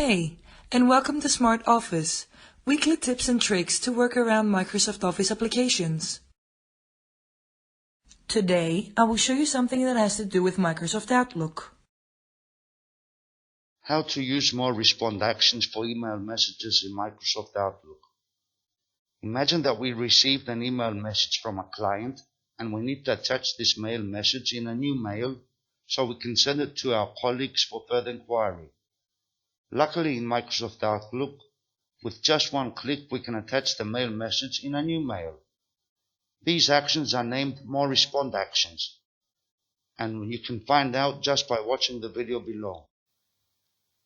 Hey, and welcome to Smart Office, weekly tips and tricks to work around Microsoft Office applications. Today, I will show you something that has to do with Microsoft Outlook. How to use more respond actions for email messages in Microsoft Outlook. Imagine that we received an email message from a client and we need to attach this mail message in a new mail so we can send it to our colleagues for further inquiry. Luckily in Microsoft Outlook, with just one click we can attach the mail message in a new mail. These actions are named more respond actions, and you can find out just by watching the video below.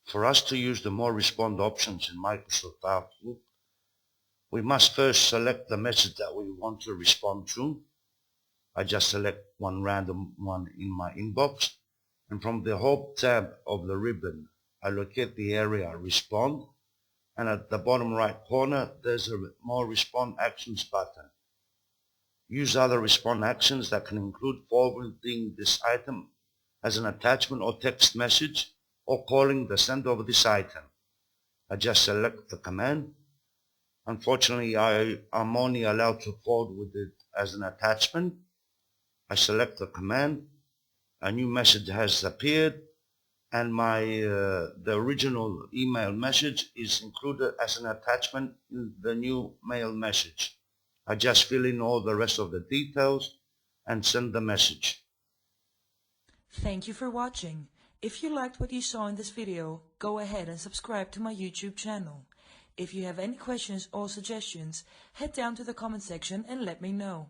For us to use the more respond options in Microsoft Outlook, we must first select the message that we want to respond to. I just select one random one in my inbox, and from the Home tab of the ribbon, I locate the area Respond, and at the bottom right corner, there's a More Respond Actions button. Use other respond actions that can include forwarding this item as an attachment or text message, or calling the sender of this item. I just select the command. Unfortunately, I'm only allowed to forward with it as an attachment. I select the command, a new message has appeared, and the original email message is included as an attachment in the new mail message. I just fill in all the rest of the details and send the message. Thank you for watching. If you liked what you saw in this video, go ahead and subscribe to my YouTube channel. If you have any questions or suggestions, head down to the comment section and let me know.